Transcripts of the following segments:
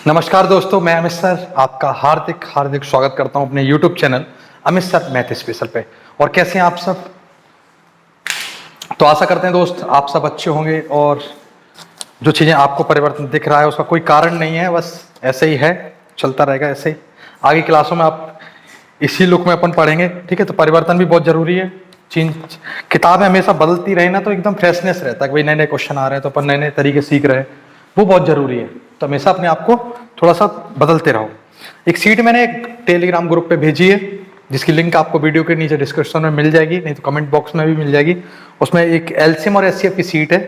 नमस्कार दोस्तों, मैं अमित सर आपका हार्दिक हार्दिक स्वागत करता हूं अपने YouTube channel Amit sir math special पे। और कैसे हैं आप सब? तो आशा करते हैं दोस्त आप सब अच्छे होंगे और जो चीज़ें आपको परिवर्तन दिख रहा है उसका कोई कारण नहीं है, बस ऐसे ही है, चलता रहेगा ऐसे ही। आगे क्लासों में आप इसी लुक में अपन पढ़ेंगे, ठीक है? तो परिवर्तन भी बहुत जरूरी है। किताबें हमेशा बदलती रहे ना तो एकदम फ्रेशनेस रहता है कि भाई नए नए क्वेश्चन आ रहे हैं तो अपन नए नए तरीके सीख रहे हैं, वो बहुत जरूरी है। तो हमेशा अपने आप को थोड़ा सा बदलते रहो। एक सीट मैंने एक टेलीग्राम ग्रुप पे भेजी है जिसकी लिंक आपको वीडियो के नीचे डिस्क्रिप्शन में मिल जाएगी, नहीं तो कमेंट बॉक्स में भी मिल जाएगी। उसमें एक एलसीएम और एचसीएफ की सीट है।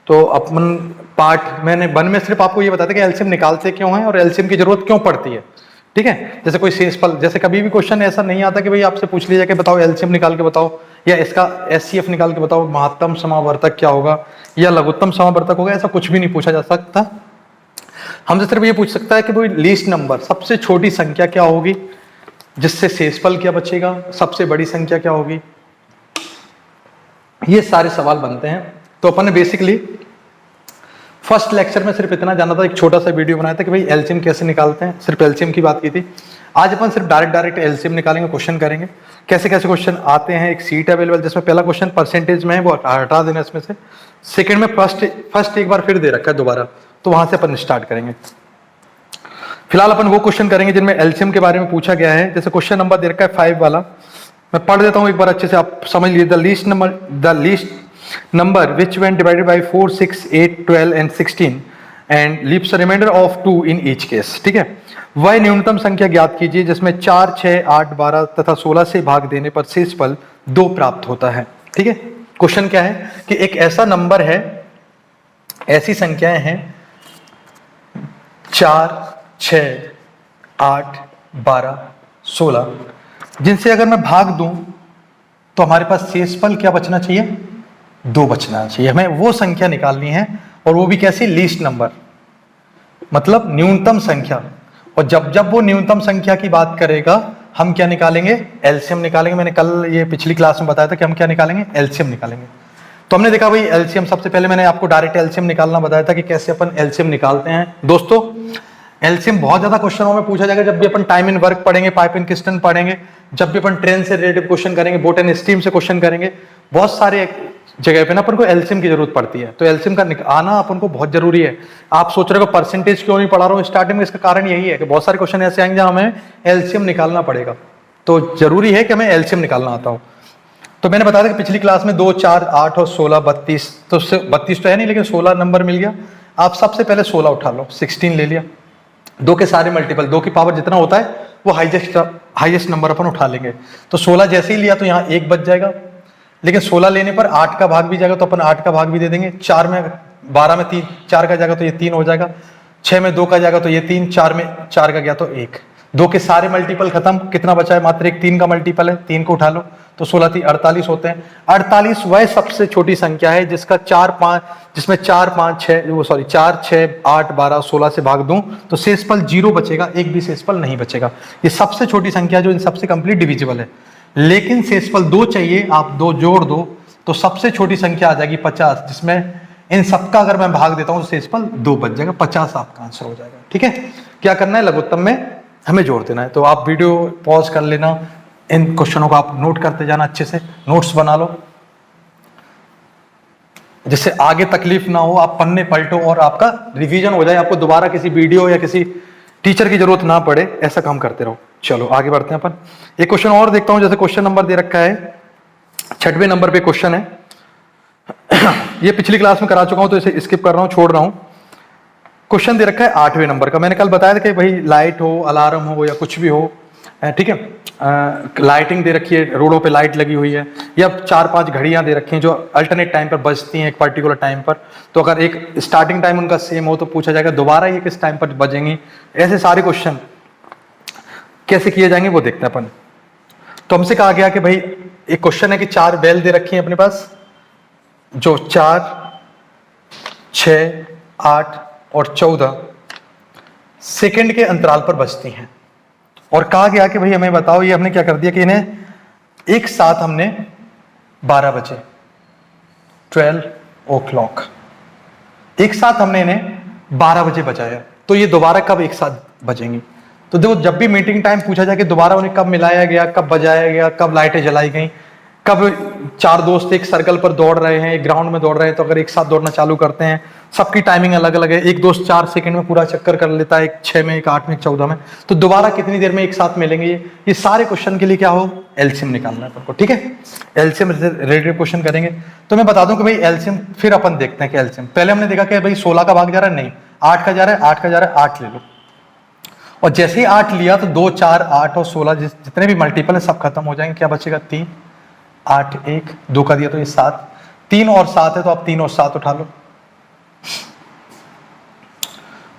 तो अपन पार्ट मैंने वन में सिर्फ आपको ये बताया कि एलसीएम निकालते क्यों हैं और एलसीएम की जरूरत क्यों पड़ती है, ठीक है? जैसे कोई शेषफल, जैसे कभी भी क्वेश्चन ऐसा नहीं आता कि भाई आपसे पूछ लिया कि बताओ एलसीएम निकाल के बताओ या इसका एचसीएफ निकाल के बताओ, महत्तम समावर्तक क्या होगा या लघुत्तम समावर्तक होगा, ऐसा कुछ भी नहीं पूछा जा सकता। हमसे सिर्फ ये पूछ सकता है कि भाई लीस्ट नंबर, सबसे छोटी संख्या क्या होगी जिससे शेषफल क्या बचेगा, सबसे बड़ी संख्या क्या होगी, ये सारे सवाल बनते हैं। तो अपन ने बेसिकली फर्स्ट लेक्चर में सिर्फ इतना जाना था, एक छोटा सा वीडियो बनाया था कि भाई एलसीएम कैसे निकालते हैं, सिर्फ एलसीएम की बात की थी। आज अपन सिर्फ डायरेक्ट एलसीएम निकालेंगे, क्वेश्चन करेंगे कैसे कैसे क्वेश्चन आते हैं। एक सीट अवेलेबल जिसमें पहला क्वेश्चन परसेंटेज में है, वो हटा देना इसमें से। सेकंड में फर्स्ट एक बार फिर दे रखा है दोबारा, तो वहां से अपन स्टार्ट करेंगे। फिलहाल अपन वो क्वेश्चन करेंगे जिनमें एलसीएम के बारे में पूछा गया है। जैसे क्वेश्चन नंबर दे रखा है 5 वाला, मैं पढ़ देता हूं एक बार अच्छे से, आप समझ लीजिए। The least number which when divided by 4, 6, 8, 12 and 16 and leaves remainder of 2 in each case, ठीक है? वह न्यूनतम संख्या ज्ञात कीजिए जिसमें 4, 6, 8, 12 तथा 16 से भाग देने पर शेषफल 2 प्राप्त होता है, ठीक है? क्वेश्चन क्या है कि एक ऐसा नंबर है, ऐसी संख्याएं हैं 4, 6, 8, 12, 16 जिनसे अगर मैं भाग दूं तो हमारे पास शेषफल क्या बचना चाहिए? 2 बचना चाहिए। हमें वो संख्या निकालनी है और वो भी कैसी? लीस्ट नंबर, मतलब न्यूनतम संख्या। और जब जब वो न्यूनतम संख्या की बात करेगा हम क्या निकालेंगे? एलसीएम निकालेंगे। मैंने कल ये पिछली क्लास में बताया था कि हम क्या निकालेंगे? एलसीएम निकालेंगे। तो हमने देखा भाई एलसीएम, सबसे पहले मैंने आपको डायरेक्ट एलसीएम निकालना बताया था कि कैसे अपन एलसीएम निकालते हैं। दोस्तों एलसीएम बहुत ज्यादा क्वेश्चनों में पूछा जाएगा जब भी अपन टाइम इन वर्क पढ़ेंगे, पाइप इन किस्टन पढ़ेंगे, जब भी अपन ट्रेन से रिलेटेड क्वेश्चन करेंगे, बोट एंड स्टीम से क्वेश्चन करेंगे, बहुत सारे जगह पे ना अपन को एलसीएम की जरूरत पड़ती है। तो एलसीएम का आना अपन को बहुत जरूरी है। आप सोच रहे हो परसेंटेज क्यों नहीं पढ़ा रहा हूँ स्टार्टिंग में, इसका कारण यही है कि बहुत सारे क्वेश्चन ऐसे आएंगे जहां हमें एलसीएम निकालना पड़ेगा। तो जरूरी है कि हमें एलसीएम निकालना आता हो। तो मैंने बताया था कि पिछली क्लास में 2, 4, 8 और 16, 32, तो 32 तो है नहीं लेकिन 16 नंबर मिल गया। आप सबसे पहले 16 उठा लो, 16 ले लिया। 2 के सारे मल्टीपल, 2 की पावर जितना होता है वो हाईएस्ट नंबर अपन उठा लेंगे। तो 16 जैसे ही लिया तो यहाँ 1 बच जाएगा, लेकिन 16 लेने पर 8 का भाग भी जाएगा तो अपन 8 का भाग भी दे देंगे। 4 में 12 में 3, 4 का जाएगा तो ये 3 हो जाएगा। 6 में 2 का जाएगा तो ये 3, 4 में 4 का गया तो 1। 2 के सारे मल्टीपल खत्म, कितना बचा है? मात्र एक 3 का मल्टीपल है, 3 को उठा लो तो 16 3 48 होते हैं। 48 वह सबसे छोटी संख्या है जिसका 4, 5, जिसमें 4, 5, 6 वो सॉरी 4, 6, 8, 12, 16 से भाग दूं तो शेषफल 0 बचेगा, एक भी शेषफल नहीं बचेगा। ये सबसे छोटी संख्या जो इन सबसे कंप्लीट डिविजिबल है। लेकिन शेषफल 2 चाहिए, आप 2 जोड़ दो तो सबसे छोटी संख्या आ जाएगी 50, जिसमें इन सबका अगर मैं भाग देता हूं तो शेषफल 2 बच जाएगा। 50 आपका आंसर हो जाएगा, ठीक है? क्या करना है? लघुत्तम में हमें जोड़ देना है। तो आप वीडियो पॉज कर लेना, इन क्वेश्चनों को आप नोट करते जाना, अच्छे से नोट्स बना लो जिससे आगे तकलीफ ना हो, आप पन्ने पलटो और आपका रिवीजन हो जाए, आपको दोबारा किसी वीडियो या किसी टीचर की जरूरत ना पड़े, ऐसा काम करते रहो। चलो आगे बढ़ते हैं अपन। एक क्वेश्चन और देखता हूं। जैसे क्वेश्चन नंबर दे रखा है 6वें नंबर पे क्वेश्चन है। ये पिछली क्लास में करा चुका हूं तो इसे स्किप कर रहा हूं, छोड़ रहा हूं। क्वेश्चन दे रखा है 8वें नंबर का। मैंने कल बताया था कि भाई लाइट हो, अलार्म हो या कुछ भी हो, ठीक है? लाइटिंग दे रखी है, रोडों पे लाइट लगी हुई है, या 4-5 घड़ियां दे रखी हैं जो अल्टरनेट टाइम पर बजती हैं एक पर्टिकुलर टाइम पर। तो अगर एक स्टार्टिंग टाइम उनका सेम हो तो पूछा जाएगा दोबारा ये किस टाइम पर बजेंगी। ऐसे सारे क्वेश्चन कैसे किए जाएंगे वो देखते हैं अपन। तो हमसे कहा गया कि भाई एक क्वेश्चन है कि 4 बेल दे रखी है अपने पास जो 4, 6, 8 और 14 सेकंड के अंतराल पर बजती हैं। और कहा गया कि भाई हमें बताओ, ये हमने क्या कर दिया कि इन्हें एक साथ हमने 12 बजे 12 o'clock एक साथ हमने इन्हें 12 बजे बजाया। तो ये दोबारा कब एक साथ बजेंगी। तो देखो जब भी मीटिंग टाइम पूछा जाए कि दोबारा उन्हें कब मिलाया गया, कब बजाया गया, कब लाइटें जलाई गई, कब चार दोस्त एक सर्कल पर दौड़ रहे हैं, एक ग्राउंड में दौड़ रहे हैं, तो अगर एक साथ दौड़ना चालू करते हैं, सबकी टाइमिंग अलग अलग है, एक दोस्त 4 सेकंड में पूरा चक्कर कर लेता है, एक 6 में, एक 8 में, एक 14 में, तो दोबारा कितनी देर में एक साथ मिलेंगे। ये सारे क्वेश्चन के लिए क्या हो, एलसीएम निकालना है आपको, ठीक है। एलसीएम रिलेटेड क्वेश्चन करेंगे। तो मैं बता दूं कि भाई एलसीएम फिर अपन देखते हैं कि एलसीएम, पहले हमने देखा कि भाई 16 का भाग जा रहा है, नहीं 8 का जा रहा है, 8 का जा रहा है, 8 ले लो, और जैसे ही 8 लिया तो 2, 4, 8 और 16 जितने भी मल्टीपल है सब खत्म हो जाएंगे। क्या बचेगा, 3, 8, 1, 2 का दिया तो ये 7, 3 और 7 है तो आप 3 और 7 उठा लो,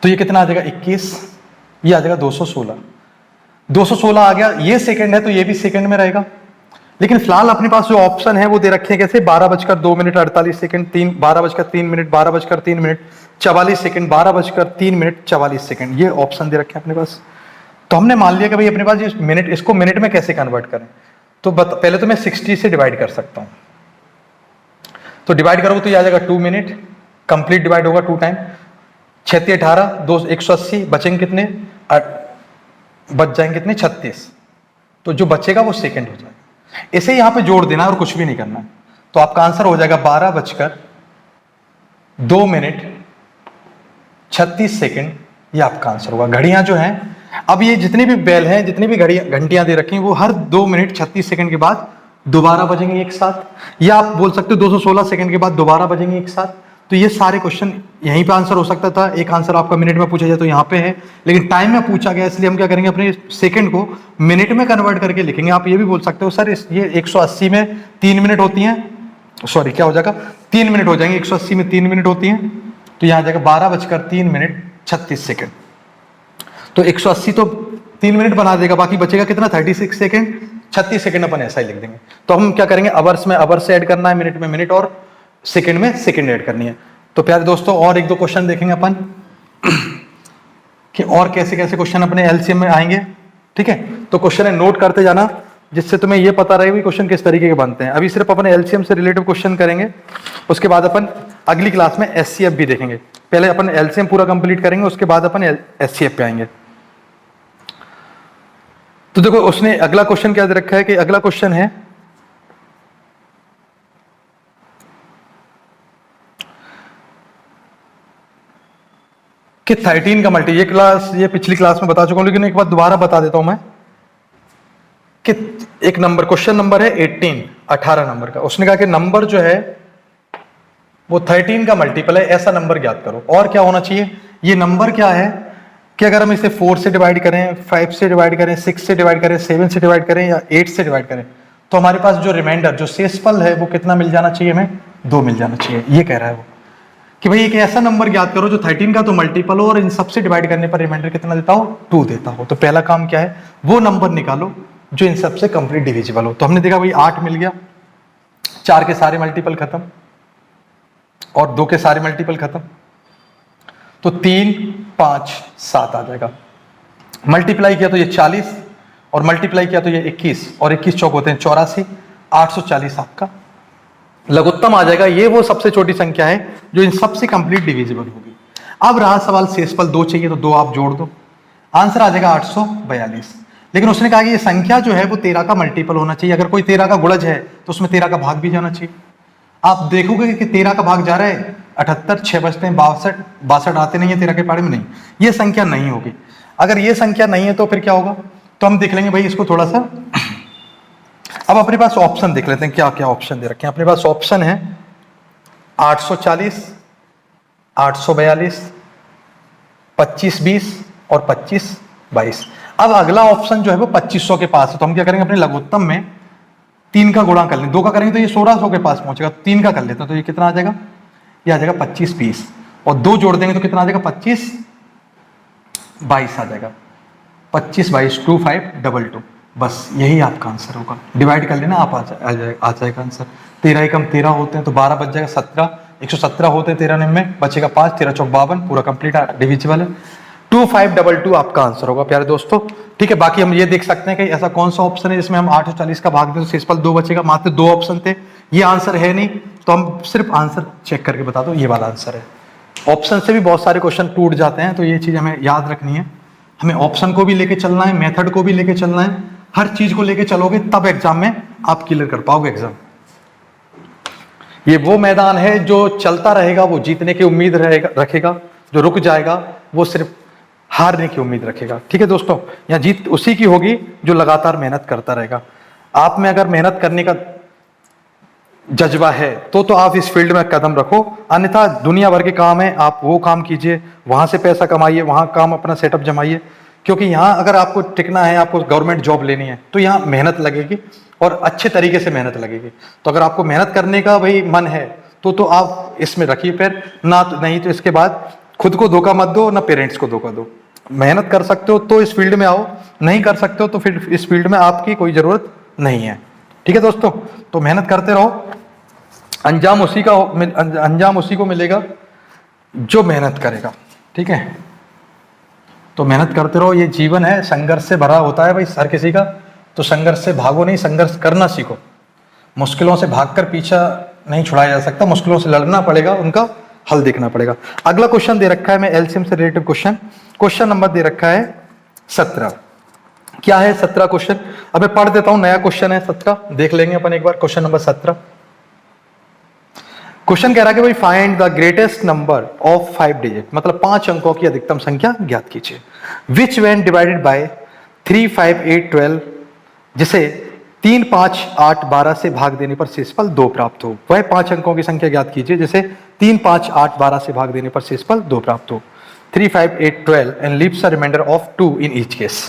तो ये कितना आ जाएगा 21, ये आ जाएगा 216। 216 आ गया, ये सेकंड है तो ये भी सेकंड में रहेगा। लेकिन फिलहाल अपने पास जो ऑप्शन है वो दे रखे हैं कैसे, 12:02 3, 12:03, 12:03, 44 सेकंड, 12:03, 44 सेकंड, ये ऑप्शन दे रखे हैं अपने पास। तो हमने मान लिया कि भाई अपने पास ये मिनट, इसको मिनट में कैसे कन्वर्ट करें। तो पहले तो मैं 60 से डिवाइड कर सकता हूं, तो डिवाइड करोगे तो ये आ जाएगा 2 मिनट, कंप्लीट डिवाइड होगा 2 टाइम, 6 × 18, 2 180, बचेंगे कितने, बच जाएंगे कितने 36, तो जो बचेगा वो सेकंड हो जाएगा। इसे यहां पे जोड़ देना और कुछ भी नहीं करना, तो आपका आंसर हो जाएगा 12:02 36 सेकंड, ये आपका आंसर होगा। घड़ियां जो हैं, अब ये जितनी भी बेल हैं, जितनी भी घंटियां दे रखी हैं, वो हर 2 मिनट 36 सेकंड के बाद दोबारा बजेंगे एक साथ, या आप बोल सकते हो 216 सेकंड के बाद दोबारा बजेंगे एक साथ। तो ये सारे क्वेश्चन यहीं पे आंसर हो सकता था। एक आंसर आपका मिनट में पूछा जाए तो यहाँ पे है, लेकिन टाइम में पूछा गया इसलिए हम क्या करेंगे, अपने सेकंड को मिनट में कन्वर्ट करके लिखेंगे। आप ये भी बोल सकते हो सर ये 180 में 3 मिनट होती हैं, सॉरी क्या हो जाएगा 3 मिनट हो जाएंगे, 180 में 3 मिनट होती हैं, तो यहाँ जाएगा 12:03 36 सेकंड। तो 180 तो 3 मिनट बना देगा, बाकी बचेगा कितना 36 सेकंड, 36 सेकंड अपन ऐसा ही लिख देंगे। तो हम क्या करेंगे, अवर्स में अवर्स से ऐड करना है, मिनट में मिनट, और सेकंड में सेकंड ऐड करनी है। तो प्यारे दोस्तों और 1-2 क्वेश्चन देखेंगे अपन कि और कैसे कैसे क्वेश्चन अपने एलसीएम में आएंगे, ठीक है। तो क्वेश्चन है, नोट करते जाना, जिससे तुम्हें ये पता रहे भी क्वेश्चन किस तरीके के बनते हैं। अभी सिर्फ अपन एलसीएम से रिलेटेड क्वेश्चन करेंगे, उसके बाद अपन अगली क्लास में एचसीएफ भी देखेंगे। पहले अपन एलसीएम पूरा कंप्लीट करेंगे, उसके बाद अपन एचसीएफ पे आएंगे। तो देखो उसने अगला क्वेश्चन क्या दे रखा है कि अगला क्वेश्चन है कि 13 का मल्टी, ये पिछली क्लास में बता चुका हूं, लेकिन एक बार दोबारा बता देता हूं मैं कि एक नंबर, क्वेश्चन नंबर है 18 नंबर का। उसने कहा कि नंबर जो है वो 13 का मल्टीपल है, ऐसा नंबर ज्ञात करो। और क्या होना चाहिए, ये नंबर क्या है कि अगर हम इसे 4 से डिवाइड करें, 5 से डिवाइड करें, 6 से डिवाइड करें, 7 से डिवाइड करें या 8 से डिवाइड करें, तो हमारे पास जो रिमाइंडर, जो शेषफल है वो कितना मिल जाना चाहिए, हमें 2 मिल जाना चाहिए। ये कह रहा है वो कि भाई एक ऐसा नंबर ज्ञात करो जो 13 का तो मल्टीपल हो और इन सबसे डिवाइड करने पर रिमाइंडर कितना देता हो, 2 देता हो। तो पहला काम क्या है, वो नंबर निकालो जो इन सबसे कंप्लीट डिविजिबल हो। तो हमने देखा भाई 8 मिल गया, 4 के सारे मल्टीपल खत्म और 2 के सारे मल्टीपल खत्म, तो 3, 5, 7 आ जाएगा। मल्टीप्लाई किया तो ये 40 और मल्टीप्लाई किया तो ये 21 और 21 चौक होते हैं 84, 840 आपका लघुत्तम आ जाएगा। ये वो सबसे छोटी संख्या है जो इन सबसे कंप्लीट डिविजिबल होगी। अब रहा सवाल शेषफल 2 चाहिए, तो 2 आप जोड़ दो, आंसर आ जाएगा 842। लेकिन उसने कहा कि ये संख्या जो है वो 13 का मल्टीपल होना चाहिए। अगर कोई 13 का गुणज है तो उसमें 13 का भाग भी जाना चाहिए। आप देखोगे कि 13 का भाग जा रहा है 78, 6 बचते हैं 62 आते नहीं है 13 के पारे में, नहीं, ये संख्या नहीं होगी। अगर ये संख्या नहीं है तो फिर क्या होगा, तो हम देख लेंगे भाई इसको थोड़ा सा। अब अपने पास ऑप्शन देख लेते हैं, क्या क्या ऑप्शन दे रखे हैं अपने पास। ऑप्शन है 840, 842, 2520 और 2522। अब अगला ऑप्शन जो है वो 2500 के पास है, तो हम क्या करेंगे, अपने लघुत्तम में 3 का गुणा कर लेंगे। 2 का करेंगे तो ये 1600 के पास पहुंचेगा, 3 का कर लेते हैं तो ये कितना आ जाएगा, ये आ जाएगा 2520 और 2 जोड़ देंगे तो कितना आ जाएगा 2522 आ जाएगा। 2522 2522, बस यही आपका आंसर होगा। डिवाइड कर लेना आप, आ जाएगा आंसर। 13 एकम 13 होते हैं तो 12 बच जाएगा, 17 117 होते हैं 13 में बचेगा 5, 13 चौक 52, पूरा कंप्लीट डिविजिबल है। 2522 आपका आंसर होगा प्यारे दोस्तों, ठीक है। बाकी हम ये देख सकते हैं कि ऐसा कौन सा ऑप्शन है जिसमें हम 840 का भाग दें तो शेषफल 2 बचेगा। मात्र 2 ऑप्शन थे, ये आंसर है नहीं, तो हम सिर्फ आंसर चेक करके बता दो, ये वाला आंसर है। ऑप्शन से भी बहुत सारे क्वेश्चन टूट जाते हैं, तो ये चीज हमें याद रखनी है। हमें ऑप्शन को भी लेके चलना है, मेथड को भी लेके चलना है, हर चीज को लेके चलोगे तब एग्जाम में आप क्लियर कर पाओगे एग्जाम। ये वो मैदान है जो चलता रहेगा वो जीतने की उम्मीद रखेगा, जो रुक जाएगा वो सिर्फ हारने की उम्मीद रखेगा। ठीक है दोस्तों, यहाँ जीत उसी की होगी जो लगातार मेहनत करता रहेगा। आप में अगर मेहनत करने का जज्बा है तो आप इस फील्ड में कदम रखो, अन्यथा दुनिया भर के काम है, आप वो काम कीजिए, वहां से पैसा कमाइए, वहां काम अपना सेटअप जमाइए। क्योंकि यहाँ अगर आपको टिकना है, आपको गवर्नमेंट जॉब लेनी है, तो यहाँ मेहनत लगेगी और अच्छे तरीके से मेहनत लगेगी। तो अगर आपको मेहनत करने का भाई मन है तो आप इसमें रखिए पैर, ना तो नहीं तो इसके बाद खुद को धोखा मत दो, ना पेरेंट्स को धोखा दो। मेहनत कर सकते हो तो इस फील्ड में आओ, नहीं कर सकते हो तो फिर इस फील्ड में आपकी कोई जरूरत नहीं है। ठीक है दोस्तों, तो मेहनत करते रहो, अंजाम उसी को मिलेगा जो मेहनत करेगा। ठीक है, तो मेहनत करते रहो, ये जीवन है, संघर्ष से भरा होता है भाई हर किसी का। तो संघर्ष से भागो नहीं, संघर्ष करना सीखो। मुश्किलों से भागकर पीछा नहीं छुड़ाया जा सकता, मुश्किलों से लड़ना पड़ेगा, उनका हल देखना पड़ेगा। अगला क्वेश्चन दे रखा है, मैं एलसीएम से रिलेटेड क्वेश्चन नंबर दे रखा है 17। क्या है 17 क्वेश्चन? अब मैं पढ़ देता हूं, नया क्वेश्चन है 17, देख लेंगे अपन एक बार। क्वेश्चन नंबर 17, क्वेश्चन कह रहा है कि भाई find the greatest number of 5 digit, मतलब 5 अंकों की अधिकतम संख्या ज्ञात कीजिए। विच व्हेन डिवाइडेड बाय 3, 5, 8, 12, जिसे 3, 5, 8, 12 से भाग देने पर शेषफल 2 प्राप्त हो। वह 5 अंकों की संख्या ज्ञात कीजिए जिसे 3, 5, 8, 12 से भाग देने पर शेषफल 2 प्राप्त हो। 3, 5, 8, 12 and leaves a remainder of 2 in each case.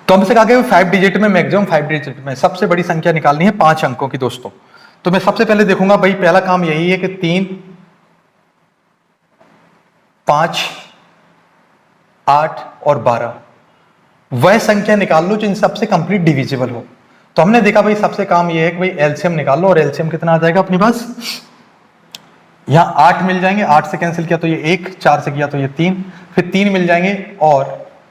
तो हमसे कहा गया 5 डिजिट में, मैक्सिमम 5 डिजिट में सबसे बड़ी संख्या निकालनी है 5 अंकों की दोस्तों। तो मैं सबसे पहले देखूंगा भाई, पहला काम यही है कि 3, 5, 8 और 12 वह संख्या निकाल लो जिन सबसे कंप्लीट डिविजिबल हो। तो हमने देखा भाई सबसे काम यह है कि भाई एलसीएम निकाल लो, और एलसीएम कितना आ जाएगा अपने पास, यहां 8 मिल जाएंगे, 8 से कैंसिल किया तो ये 1, 4 से किया तो ये 3, फिर 3 मिल जाएंगे और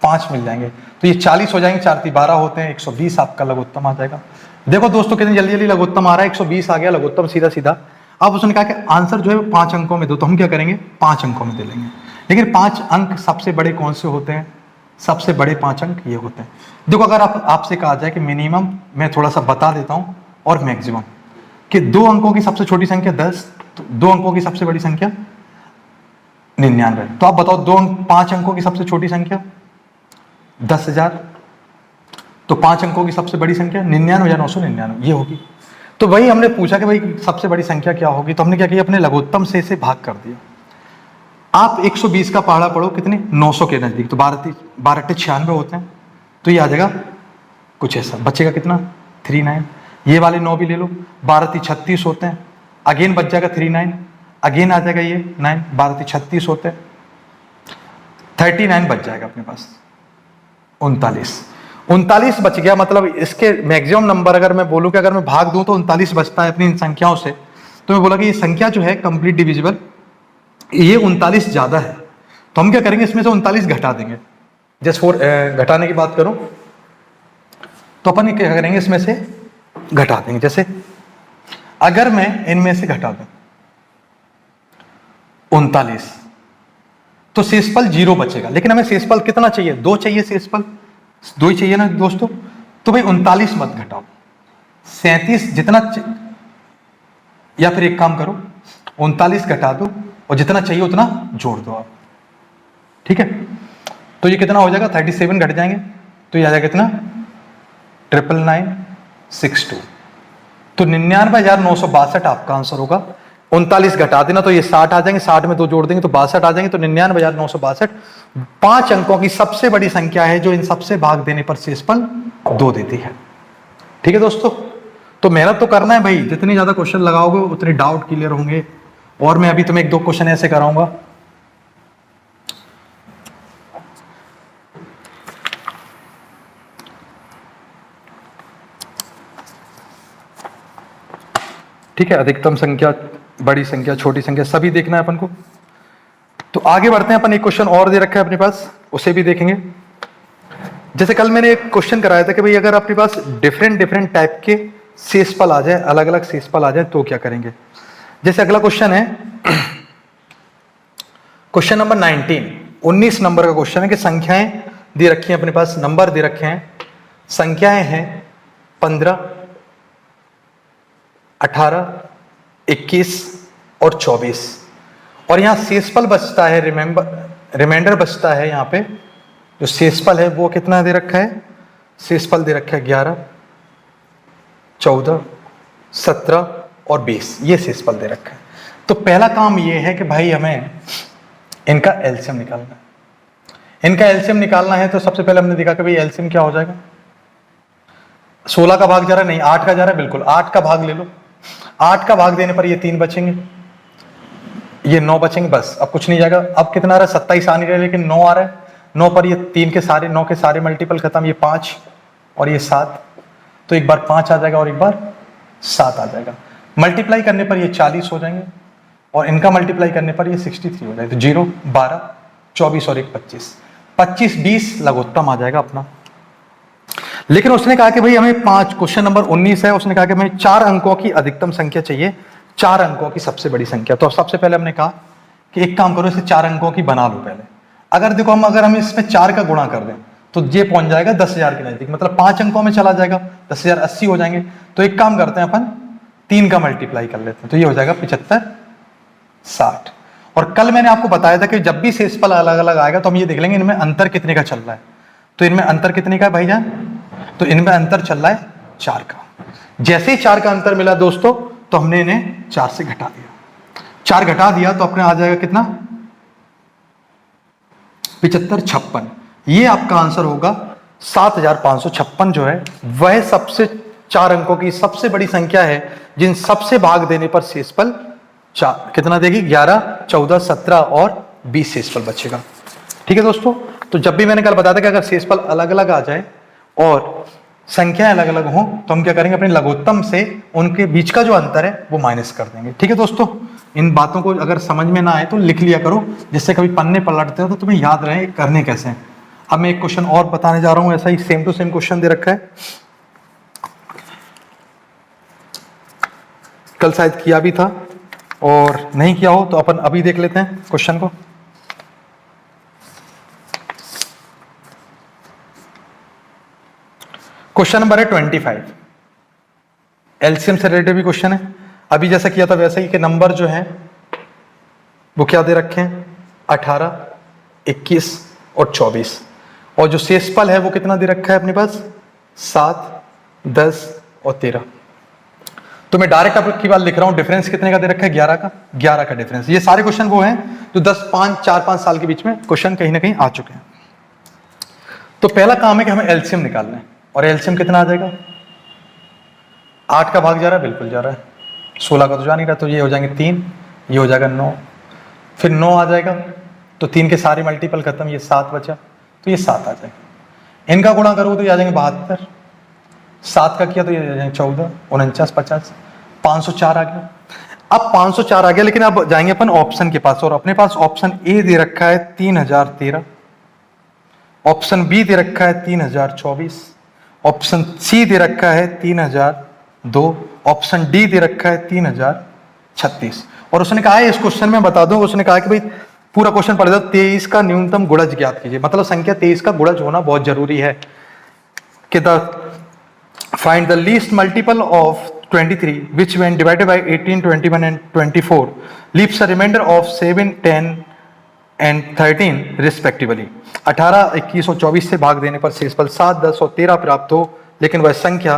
5 मिल जाएंगे, तो ये 40 हो जाएंगे, 4 3 12 होते हैं, 120 आपका लघुत्तम आ जाएगा। देखो दोस्तों कितनी जल्दी जल्दी लघुत्तम आ रहा है, 120 आ गया लघुत्तम सीधा सीधा। अब उसने कहा कि आंसर जो है 5 अंकों में दो, तो हम क्या करेंगे 5 अंकों में दे लेंगे। लेकिन 5 अंक सबसे बड़े कौन से होते हैं? सबसे बड़े 5 अंक ये होते हैं। देखो अगर आपसे कहा जाए कि मिनिमम, मैं थोड़ा सा बता देता हूं, और मैक्सिमम, कि 2 अंकों की सबसे छोटी संख्या 10, तो 2 अंकों की सबसे बड़ी संख्या 99। तो आप बताओ 5 अंकों की सबसे छोटी संख्या 10,000, तो 5 अंकों की सबसे बड़ी संख्या 99,999 ये होगी। तो वही हमने पूछा कि भाई सबसे बड़ी संख्या क्या होगी, तो हमने क्या किया, अपने लघुत्तम से इसे भाग कर दिया। आप 120 का पहाड़ा पढ़ो कितने, 900 के नजदीक, तो 12 96 होते हैं, तो ये आ जाएगा कुछ ऐसा, बचेगा कितना 39। ये वाले 9 भी ले लो, 12 36 होते हैं, अगेन बच जाएगा 39, अगेन आ जाएगा ये 9, 12 36 होते हैं, 39 बच जाएगा अपने पास, 39 बच गया। मतलब इसके मैक्सिमम नंबर अगर मैं बोलूं कि अगर मैं भाग दूं तो 39 बचता है अपनी इन संख्याओं से। तो मैं बोला कि ये संख्या जो है कंप्लीट डिविजिबल, ये 39 ज्यादा है, तो हम क्या करेंगे इसमें से 39 घटा देंगे। जैसे 4 घटाने की बात करूं तो अपन क्या करेंगे, इसमें से घटा देंगे। जैसे अगर मैं इनमें से घटा दूं 39, तो शेषफल 0 बचेगा। लेकिन हमें शेषफल कितना चाहिए, 2 चाहिए, शेषफल 2 ही चाहिए ना दोस्तों। तो भाई 39 मत घटाओ, 37 जितना या फिर एक काम करो 39 घटा दो और जितना चाहिए उतना जोड़ दो आप, ठीक है। तो ये कितना हो जाएगा, 37 घट जाएंगे तो ये आ जाएगा कितना, 99962। तो 99,962 आपका आंसर होगा। 39 घटा देना तो ये 60 आ जाएंगे, 60 में 2 जोड़ देंगे तो 62 आ जाएंगे। तो 99,962 5 अंकों की सबसे बड़ी संख्या है जो इन सबसे भाग देने पर शेषफल 2 देती है। ठीक है दोस्तों, तो मेहनत तो करना है भाई, जितनी ज्यादा क्वेश्चन लगाओगे उतने डाउट क्लियर होंगे। और मैं अभी तुम्हें 1-2 क्वेश्चन ऐसे कराऊंगा। ठीक है, अधिकतम संख्या, बड़ी संख्या, छोटी संख्या सभी देखना है अपन को। तो आगे बढ़ते हैं अपन, एक क्वेश्चन और दे रखा है अपने पास, उसे भी देखेंगे। जैसे कल मैंने एक क्वेश्चन कराया था कि भाई अगर अपने पास डिफरेंट टाइप के शेषफल आ जाए, अलग अलग शेषफल आ जाए तो क्या करेंगे। जैसे अगला क्वेश्चन है क्वेश्चन नंबर 19 नंबर का क्वेश्चन है कि संख्याएं दे रखी हैं अपने पास, नंबर दे रखे हैं, संख्याएं हैं 15, 18, 21 और 24 और यहां शेषफल बचता है, रिमाइंडर बचता है। यहां पे जो शेषफल है वो कितना दे रखा है, शेषफल दे रखा है 11, 14, 17 और 20, ये शेषफल दे रखा है। तो पहला काम ये है कि भाई हमें इनका एलसीएम निकालना है। इनका एलसीएम निकालना है तो सबसे पहले हमने देखा कि भाई एलसीएम क्या हो जाएगा, 16 का भाग जा रहा है, नहीं 8 का जा रहा है, बिल्कुल 8 का भाग ले लो। 8 का भाग देने पर ये 3 बचेंगे, ये 9 बचेंगे, बस अब कुछ नहीं जाएगा। अब कितना आ रहा है, 27 आ नहीं रहा है लेकिन 9 आ रहा है। 9 पर ये 3 के सारे 9 के सारे मल्टीपल खत्म, ये 5 और ये 7, तो एक बार 5 आ जाएगा और एक बार 7 आ जाएगा। मल्टीप्लाई करने पर ये 40 हो जाएंगे और इनका मल्टीप्लाई करने पर ये 63 हो जाएगा। तो 0, 12, 24 और 1 25, 25, 20 लघुत्तम आ जाएगा अपना। लेकिन उसने कहा कि भाई हमें 5, क्वेश्चन नंबर 19 है, उसने कहा कि हमें 4 अंकों की अधिकतम संख्या चाहिए, 4 अंकों की सबसे बड़ी संख्या। तो सबसे पहले हमने कहा कि एक काम करो, इसे 4 अंकों की बना लो पहले। अगर देखो अगर हम इसमें 4 का गुणा कर दें तो ये पहुंच जाएगा 10,000 के नजदीक, मतलब 5 अंकों में चला जाएगा, 10,000 80 हो जाएंगे। तो एक काम करते हैं अपन 3 का मल्टीप्लाई कर लेते हैं, तो ये हो जाएगा 75, 60। और कल मैंने आपको बताया था कि जब भी शेषफल अलग अलग आएगा तो हम ये देख लेंगे इनमें अंतर कितने का चल रहा है। तो इनमें अंतर कितने का है भाईजान, तो इनमें अंतर चल रहा है 4 का। जैसे ही 4 का अंतर मिला दोस्तों तो हमने इन्हें 4 से घटा दिया, 4 घटा दिया तो अपने आ जाएगा कितना, 75, 56। ये आपका आंसर होगा 7556 जो है वह सबसे 4 अंकों की सबसे बड़ी संख्या है जिन सबसे भाग देने पर शेषफल 4 कितना देगी, 11, 14, 17 और 20 शेषफल बचेगा। ठीक है दोस्तों, तो जब भी मैंने कल बताया था कि अगर शेषफल अलग अलग आ जाए और संख्याएं अलग अलग हो तो हम क्या करेंगे, अपने लघुत्तम से उनके बीच का जो अंतर है वो माइनस कर देंगे। ठीक है दोस्तों, इन बातों को अगर समझ में ना आए तो लिख लिया करो, जिससे कभी पन्ने पलटते हो तो तुम्हें याद रहे करने कैसे हैं। अब मैं एक क्वेश्चन और बताने जा रहा हूं, ऐसा ही सेम टू सेम क्वेश्चन दे रखा है, कल शायद किया भी था और नहीं किया हो तो अपन अभी देख लेते हैं क्वेश्चन को। क्वेश्चन नंबर है 25, एलसीएम से रिलेटेड भी क्वेश्चन है। अभी जैसा किया था वैसे ही कि नंबर जो है वो क्या दे रखे हैं, 18, 21 और 24 और जो शेषफल है वो कितना दे रखा है अपने पास, 7, 10 और 13। तो मैं डायरेक्ट आपकी बात लिख रहा हूं, डिफरेंस कितने का दे रखा है, 11 का डिफरेंस। ये सारे क्वेश्चन वो हैं जो 4-5 साल के बीच में क्वेश्चन कहीं ना कहीं आ चुके हैं। तो पहला काम है कि हमें एलसीएम निकालना है और एलसीएम कितना आ जाएगा, 8 का भाग जा रहा है, बिल्कुल जा रहा है, 16 का तो जा नहीं रहा, तो ये हो जाएंगे 3, ये हो जाएगा 9, फिर 9 आ जाएगा तो 3 के सारे मल्टीपल खत्म, ये 7 बचा तो ये 7 आ जाएगा। इनका गुणा करो तो ये आ जाएंगे 72, 7 का किया तो ये आ जाएंगे 14, 49, 50, 504 आ गया। अब 504 आ गया, लेकिन अब जाएंगे अपन ऑप्शन के पास और अपने पास ऑप्शन ए दे रखा है 3013, ऑप्शन बी दे रखा है 3024, ऑप्शन सी दे रखा है 3002, ऑप्शन डी दे रखा है 3036। और उसने कहा है इस क्वेश्चन में बता दो, उसने कहा कि भाई पूरा क्वेश्चन पढ़ दो, 23 का न्यूनतम गुणज ज्ञात कीजिए। मतलब संख्या 23 का गुणज होना बहुत जरूरी है कि find the least multiple of 23 which when divided by 18, 21 and 24 leaves a remainder of 7, 10 and 13 respectively। 18, 21 और 24 से भाग देने पर शेषफल 7, 10 और 13 प्राप्त हो, लेकिन वह संख्या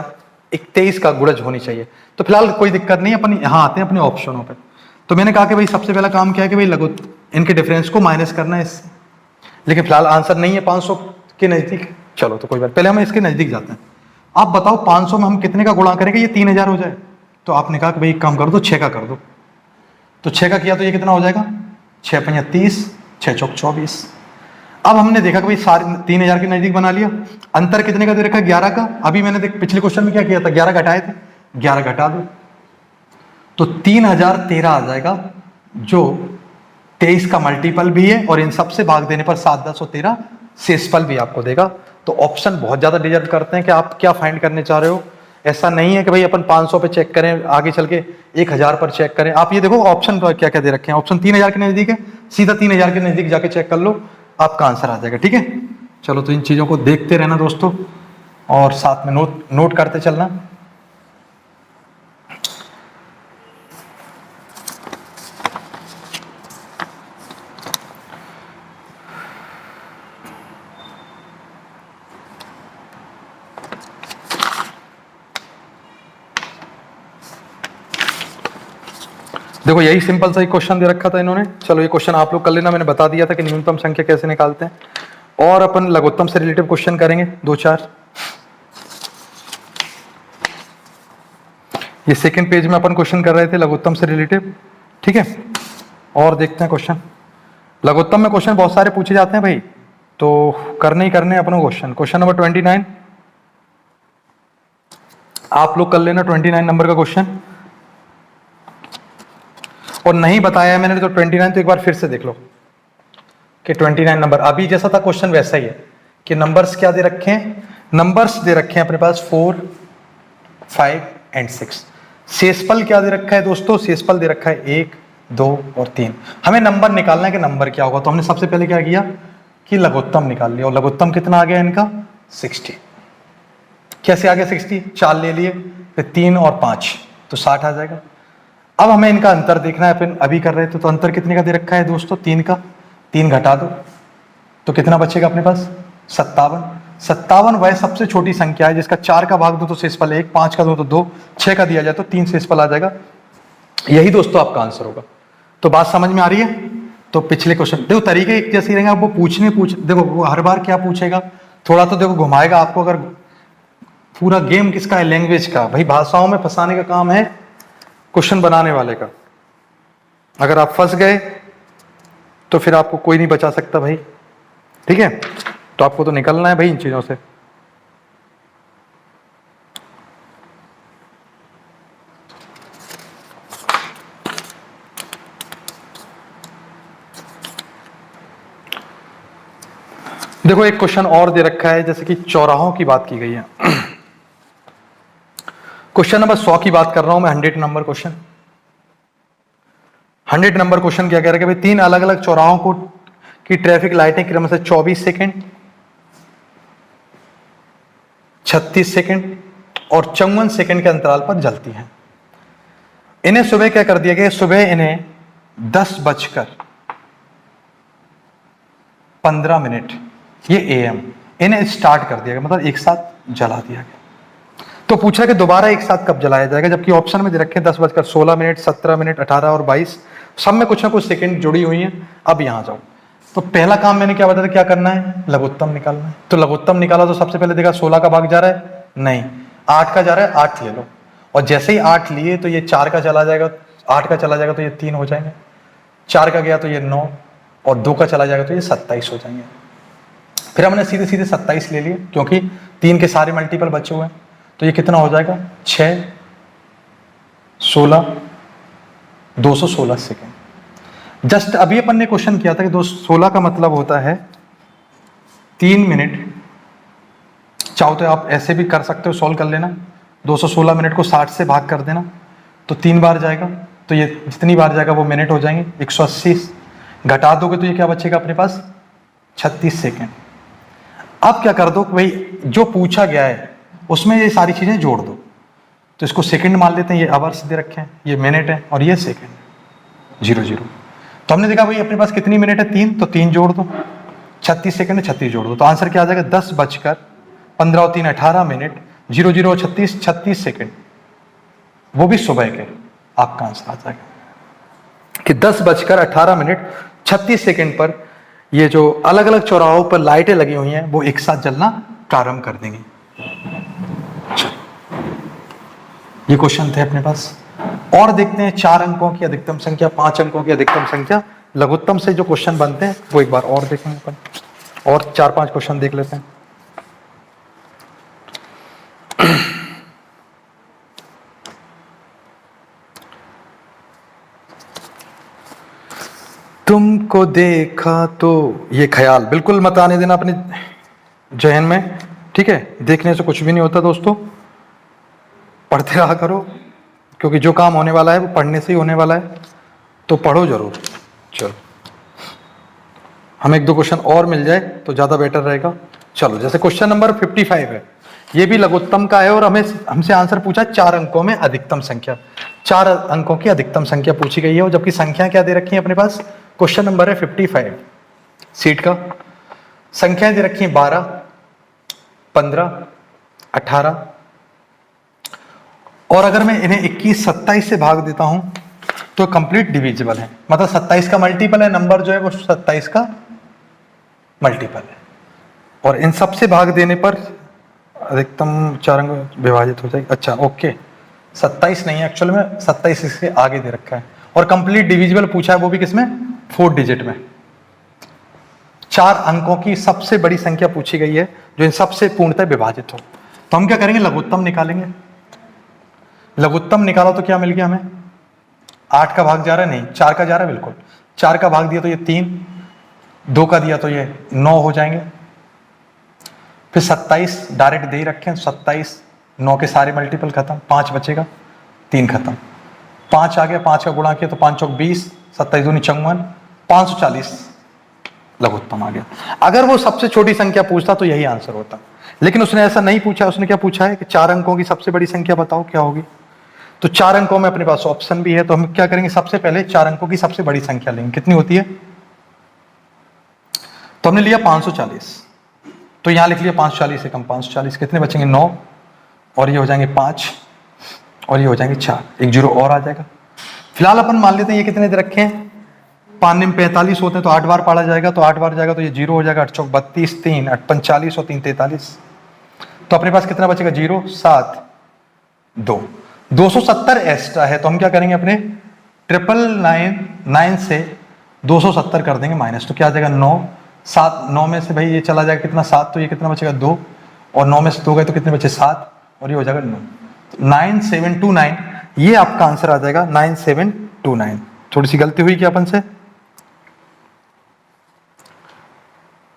23 का गुणज होनी चाहिए। तो फिलहाल कोई दिक्कत नहीं, अपन यहाँ आते हैं अपने ऑप्शनों पे। तो मैंने कहा कि भाई सबसे पहला काम क्या है कि भाई लघु इनके डिफरेंस को माइनस करना है इससे, लेकिन फिलहाल आंसर नहीं है 500 के नजदीक। चलो तो कोई बात, पहले हम इसके नजदीक जाते हैं। आप बताओ 500 में हम कितने का गुणा करेंगे, ये 3000 हो जाए। तो आपने कहा कि भाई एक काम कर दो, 6 का कर दो, तो 6 का किया तो ये कितना हो जाएगा, 6 5 30, 6 चौक 24। अब हमने देखा कि भाई सारे 3000 के नजदीक बना लिया। अंतर कितने का दे रखा है, 11 का। अभी मैंने पिछले क्वेश्चन में क्या किया था, 11 घटाए थे, 11 घटा दो तो 3013 आ जाएगा, जो 23 का मल्टीपल भी है और इन सबसे भाग देने पर 7, 10 और 13 शेषफल भी आपको देगा। तो ऑप्शन बहुत ज्यादा डिजर्व करते हैं कि आप क्या फाइंड करने चाह रहे हो। ऐसा नहीं है कि भाई अपन 500 पे चेक करें, आगे चल के 1000 पर चेक करें। आप ये देखो ऑप्शन क्या क्या दे रखे हैं, ऑप्शन 3000 के नजदीक है, सीधा 3000 के नजदीक जाके चेक कर लो, आपका आंसर आ जाएगा। ठीक है, चलो तो इन चीजों को देखते रहना दोस्तों और साथ में नोट करते चलना। देखो यही सिंपल सा एक क्वेश्चन दे रखा था इन्होंने। चलो ये क्वेश्चन आप लोग कर लेना, मैंने बता दिया था कि न्यूनतम संख्या कैसे निकालते हैं। और अपन लघुत्तम से रिलेटिव क्वेश्चन करेंगे 2-4। ये सेकंड पेज में अपन क्वेश्चन कर रहे थे लघुत्तम से रिलेटिव। ठीक है, और देखते हैं क्वेश्चन। लघुत्तम में क्वेश्चन बहुत सारे पूछे जाते हैं भाई, तो करने ही करने अपनों क्वेश्चन। क्वेश्चन नंबर 29 आप लोग कर लेना, 29 नंबर का क्वेश्चन। और नहीं बताया मैंने तो 29 तो एक बार फिर से देख लो कि 29 नंबर अभी जैसा था क्वेश्चन वैसा ही है कि नंबर्स क्या दे रखे हैं, नंबर्स दे रखे हैं अपने पास 4, 5 एंड 6। शेषफल क्या दे रखा है दोस्तों, शेषफल दे रखा है 1, 2 और 3। हमें नंबर निकालना है कि नंबर क्या होगा, तो हमने सबसे पहले क्या किया कि लघुत्तम निकाल लिया। और लघुत्तम कितना आ गया इनका 60। कैसे आ गया 60, 4 ले लिए, फिर 3 और 5 तो 60 आ जाएगा। अब हमें इनका अंतर देखना है, अपन अभी कर रहे थे तो अंतर कितने का दे रखा है दोस्तों 3 का। 3 घटा दो तो कितना बचेगा अपने पास 57। 57 वह सबसे छोटी संख्या है जिसका 4 का भाग दो तो शेषफल 1, 5 का दो तो 2, 6 का दिया जाए तो 3 शेषफल आ जाएगा। यही दोस्तों आपका आंसर होगा। तो बात समझ में आ रही है। तो पिछले क्वेश्चन देखो तरीके एक जैसे रहेंगे, वो देखो वो हर बार क्या पूछेगा, थोड़ा तो देखो घुमाएगा आपको। अगर पूरा गेम किसका है, लैंग्वेज का। भाई भाषाओं में फंसाने का काम है क्वेश्चन बनाने वाले का। अगर आप फंस गए तो फिर आपको कोई नहीं बचा सकता भाई। ठीक है, तो आपको तो निकलना है भाई इन चीजों से। देखो एक क्वेश्चन और दे रखा है, जैसे कि चौराहों की बात की गई है। क्वेश्चन नंबर 100 की बात कर रहा हूं मैं, 100 नंबर क्वेश्चन। 100 नंबर क्वेश्चन क्या कह रहा है कि भाई 3 अलग अलग चौराहों को की ट्रैफिक लाइटें क्रमशः 24 सेकंड, 36 सेकंड और 54 सेकंड के अंतराल पर जलती हैं। इन्हें सुबह क्या कर दिया गया, सुबह इन्हें 10:15 ये AM इन्हें स्टार्ट कर दिया गया, मतलब एक साथ जला दिया गया। तो पूछा कि दोबारा एक साथ कब जलाया जाएगा, जबकि ऑप्शन में दे रखे हैं 10:16, 17, 18 और 22, सब में कुछ ना कुछ सेकंड जुड़ी हुई हैं। अब यहां जाओ, तो पहला काम मैंने क्या बताया, क्या करना है, लघुत्तम निकालना है। तो लघुत्तम निकाला तो सबसे पहले देखा 16 का भाग जा रहा है, नहीं 8 का जा रहा है, 8 ले लो। और जैसे ही 8 लिए तो ये 4 का चला जाएगा, 8 का चला जाएगा तो ये 3 हो जाएंगे, 4 का गया तो ये 9 और 2 का चला जाएगा तो ये 27 हो जाएंगे। फिर हमने सीधे सीधे 27 ले लिए क्योंकि 3 के सारे मल्टीपल बचे हुए हैं। तो ये कितना हो जाएगा 6, 16, 216 सेकेंड। जस्ट अभी अपन ने क्वेश्चन किया था कि 216 का मतलब होता है 3 मिनट। चाहो तो आप ऐसे भी कर सकते हो, सॉल्व कर लेना। 216 मिनट को 60 से भाग कर देना तो 3 बार जाएगा, तो ये जितनी बार जाएगा वो मिनट हो जाएंगे। 180 घटा दोगे तो ये क्या बचेगा अपने पास 36 सेकेंड। अब क्या कर दो कि भाई जो पूछा गया है उसमें ये सारी चीजें जोड़ दो। तो इसको सेकंड मान लेते हैं, ये आवर्स दे रखे हैं, ये मिनट है और ये सेकंड 00। तो हमने देखा भाई अपने पास कितनी मिनट है 3, तो 3 जोड़ दो, 36 सेकंड है 36 जोड़ दो, तो आंसर क्या आ जाएगा 10:15 और 3 18 मिनट 00 और 36 सेकंड, वो भी सुबह के। आपका आंसर आ जाएगा कि 10:18 मिनट 36 सेकंड पर ये जो अलग अलग चौराहों पर लाइटें लगी हुई हैं वो एक साथ जलना प्रारंभ कर देंगी। ये क्वेश्चन थे अपने पास। और देखते हैं 4 अंकों की अधिकतम संख्या, 5 अंकों की अधिकतम संख्या, लघुत्तम से जो क्वेश्चन बनते हैं वो एक बार और देखेंगे अपन, और 4-5 क्वेश्चन देख लेते हैं। तुमको देखा तो ये ख्याल बिल्कुल मत आने देना अपने जहन में, ठीक है। देखने से कुछ भी नहीं होता दोस्तों, पढ़ते रहा करो, क्योंकि जो काम होने वाला है वो पढ़ने से ही होने वाला है, तो पढ़ो जरूर। चलो। हमें एक दो क्वेश्चन और मिल जाए तो ज़्यादा बेटर रहेगा। चलो, जैसे क्वेश्चन नंबर 55 है, ये भी लघुत्तम का है और हमसे आंसर पूछा 4 अंकों में अधिकतम संख्या। 4 अंकों की अधिकतम संख्या पूछी गई है, और जबकि संख्या क्या दे रखी है अपने पास, क्वेश्चन नंबर है 55 सीट का। संख्याएं दे रखी है 12, 15, 18, और अगर मैं इन्हें 21, 27 से भाग देता हूं तो कंप्लीट डिविजिबल है। मतलब 27 का मल्टीपल है, नंबर जो है वो 27 का मल्टीपल है, और इन सब से भाग देने पर अधिकतम 4 अंक विभाजित हो जाएगी। अच्छा ओके, 27 नहीं है एक्चुअल में, 27 इससे आगे दे रखा है, और कंप्लीट डिविजिबल पूछा है, वो भी किसमें, 4 डिजिट में। 4 अंकों की सबसे बड़ी संख्या पूछी गई है जो इन सबसे पूर्णतः विभाजित हो। तो हम क्या करेंगे, लघुत्तम निकालेंगे। लघुत्तम निकालो तो क्या मिल गया हमें, 8 का भाग जा रहा है, नहीं 4 का जा रहा है, बिल्कुल 4 का भाग दिया तो ये 3, 2 का दिया तो ये 9 हो जाएंगे। फिर 27 डायरेक्ट दे ही रखे हैं, 27, 9 के सारे मल्टीपल खत्म, 5 बचेगा, 3 खत्म, 5 आ गया, 5 का गुणा किया तो 5 चौक 20, 27 दूनी 54, 540 लघुत्तम आ गया। अगर वो सबसे छोटी संख्या पूछता तो यही आंसर होता, लेकिन उसने ऐसा नहीं पूछा। उसने क्या पूछा है कि 4 अंकों की सबसे बड़ी संख्या बताओ क्या होगी। तो 4 अंकों में अपने पास ऑप्शन भी है, तो हम क्या करेंगे, सबसे पहले 4 अंकों की सबसे बड़ी संख्या लेंगे। कितनी होती है, तो हमने लिया 540, तो यहां लिख लिया 540 से कम 540, कितने बचेंगे 9, और ये हो जाएंगे 5, और ये हो जाएंगे 4, एक जीरो और आ जाएगा। फिलहाल अपन मान लेते हैं ये कितने दे रखे हैं, 5 में 45 होते हैं तो 8 बार पढ़ा जाएगा, तो 8 बार जाएगा तो ये जीरो हो जाएगा, 8 चौक 32, 3 8 45 और 3 43, तो अपने पास कितना बचेगा, 0 7 2, 270 एक्स्ट्रा है। तो हम क्या करेंगे, अपने 999 से 270 कर देंगे माइनस, तो क्या आ जाएगा 9, 7, 9 में से भाई ये चला जाएगा कितना 7, तो ये कितना बचेगा 2, और 9 में से 2 गए तो कितने बचे 7, और ये हो जाएगा 9, 9729, ये आपका आंसर आ जाएगा 9729। थोड़ी सी गलती हुई क्या अपन से,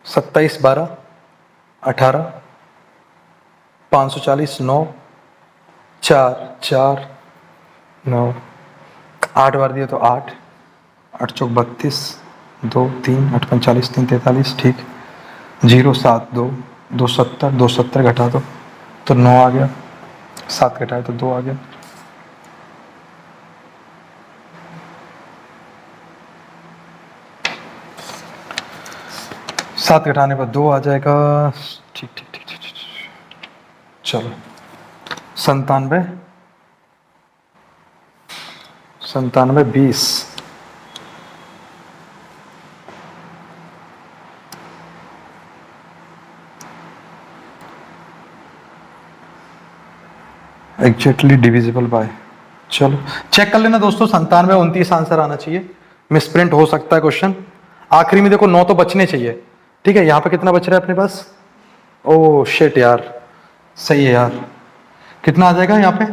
27 12 18 540 9 4 4 9, 8 बार दिया तो 8, 8 चौक 32, 2 3 8 45 3 43, ठीक, 0 7 2 270, 270 घटा दो तो 9 आ गया, 7 घटाए तो 2 आ गया। सात घटाने पर 2 आ जाएगा, ठीक ठीक ठीक ठीक ठीक। चलो 97 20, एग्जैक्टली डिविजिबल बाय। चलो चेक कर लेना दोस्तों, 97 29 आंसर आना चाहिए, मिसप्रिंट हो सकता है क्वेश्चन। आखिरी में देखो 9 तो बचने चाहिए, ठीक है। यहाँ पे कितना बच रहा है अपने पास, ओह शिट यार, सही है यार, कितना आ जाएगा यहाँ पे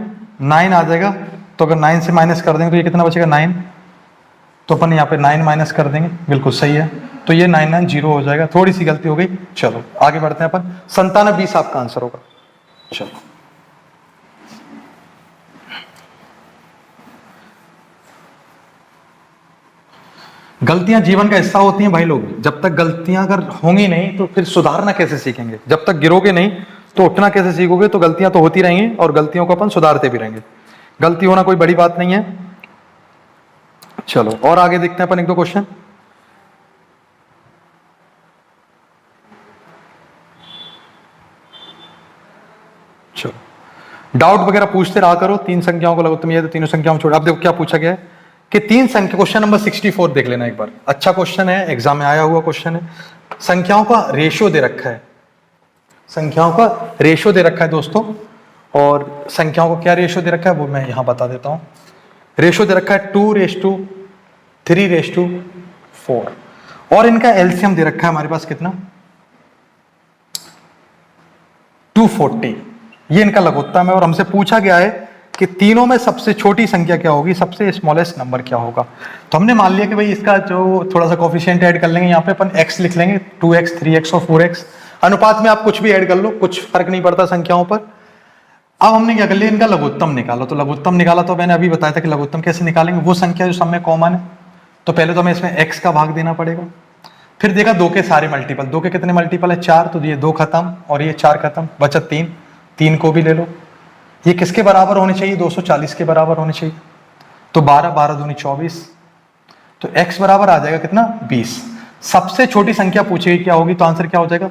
9 आ जाएगा, तो अगर 9 से माइनस कर देंगे तो ये कितना बचेगा 9, तो अपन यहाँ पे 9 माइनस कर देंगे, बिल्कुल सही है, तो ये 990 हो जाएगा। थोड़ी सी गलती हो गई, चलो आगे बढ़ते हैं अपन। 97 20 आपका आंसर होगा। चलो गलतियां जीवन का हिस्सा होती हैं भाई लोग, जब तक गलतियां अगर होंगी नहीं तो फिर सुधारना कैसे सीखेंगे, जब तक गिरोगे नहीं तो उठना कैसे सीखोगे। तो गलतियां तो होती रहेंगी और गलतियों को अपन सुधारते भी रहेंगे, गलती होना कोई बड़ी बात नहीं है। चलो और आगे देखते हैं अपन एक दो क्वेश्चन। चलो डाउट वगैरह पूछते रहा करो, 3 संख्याओं को लघुत्तम ये तो तीनों संख्याओं में छोड़। अब देखो क्या पूछा गया है कि 3 संख्या, क्वेश्चन नंबर 64 देख लेना एक बार, अच्छा क्वेश्चन है, एग्जाम में आया हुआ क्वेश्चन है। संख्याओं का रेशियो दे रखा है, संख्याओं का रेशियो दे रखा है दोस्तों, और संख्याओं को क्या रेशियो दे रखा है वो मैं यहां बता देता हूं। रेशियो दे रखा है 2:3:4, और इनका एलसीएम दे रखा है हमारे पास कितना 240, ये इनका लघुत्तम है। और हमसे पूछा गया है कि तीनों में सबसे छोटी संख्या क्या होगी, सबसे स्मॉलेस्ट नंबर क्या होगा। तो हमने मान लिया कि भाई इसका जो थोड़ा सा कोफिशिएंट ऐड कर लेंगे, यहाँ पे अपन x लिख लेंगे, 2x 3x और 4x, अनुपात में आप कुछ भी ऐड कर लो, कुछ फर्क नहीं पड़ता संख्याओं पर। अब हमने क्या कर लिया, इनका लघुत्तम निकालो। तो लघुत्तम निकाला, तो मैंने अभी बताया था कि लघुत्तम कैसे निकालेंगे, वो संख्या जो सब में कॉमन है, तो पहले तो हमें इसमें x का भाग देना पड़ेगा। फिर देखा दो के सारे मल्टीपल, दो के कितने मल्टीपल है 4, तो ये 2 खत्म और ये 4 खत्म, बचा 3, 3 को भी ले लो। ये किसके बराबर होने चाहिए 240 के बराबर होने चाहिए, तो 12, 12 दूनी 24, तो x बराबर आ जाएगा कितना 20। सबसे छोटी संख्या पूछेगी क्या होगी, तो आंसर क्या हो जाएगा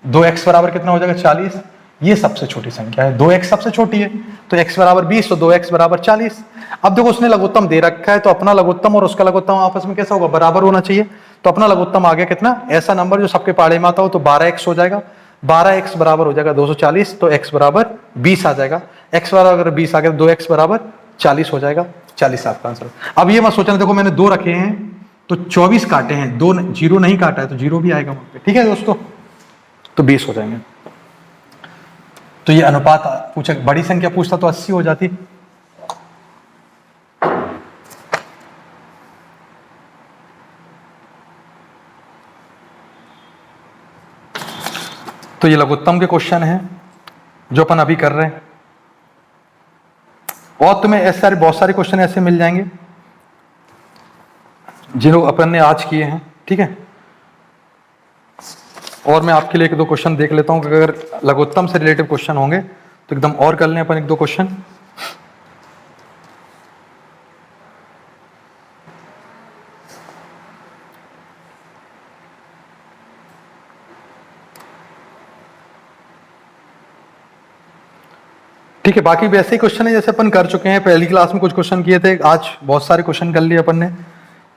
2x बराबर कितना हो जाएगा 40। ये सबसे छोटी संख्या है, 2x सबसे छोटी है, तो x बराबर 20, तो 2x बराबर 40। अब देखो उसने लघुत्तम दे रखा है, तो अपना लघुत्तम और उसका लघुत्तम आपस में कैसा होगा बराबर होना चाहिए। तो अपना लघुत्तम आ गया कितना, ऐसा नंबर जो सबके पाड़े में आता हो, तो 12x हो जाएगा, 12x बराबर हो जाएगा 240, तो x बराबर 20 आ जाएगा। x बराबर 20 आ गया, 2x बराबर 40 हो जाएगा, 40 आपका आंसर। अब ये मत सोचना, देखो मैंने 2 रखे हैं तो 24 काटे हैं, 2 जीरो नहीं काटा है तो जीरो भी आएगा वहां पे, ठीक है दोस्तों, तो 20 हो जाएंगे। तो ये अनुपात पूछा, बड़ी संख्या पूछता तो 80 हो जाती। तो ये लघुत्तम के क्वेश्चन हैं जो अपन अभी कर रहे हैं, और तुम्हें ऐसे सारे बहुत सारे क्वेश्चन ऐसे मिल जाएंगे जिन्हों अपन ने आज किए हैं, ठीक है। और मैं आपके लिए 1-2 क्वेश्चन देख लेता हूं कि अगर लघुत्तम से रिलेटिव क्वेश्चन होंगे तो एकदम और कर लें अपन 1-2 क्वेश्चन। ठीक है, बाकी वैसे ही क्वेश्चन है जैसे अपन कर चुके हैं, पहली क्लास में कुछ क्वेश्चन किए थे, आज बहुत सारे क्वेश्चन कर लिए अपन ने।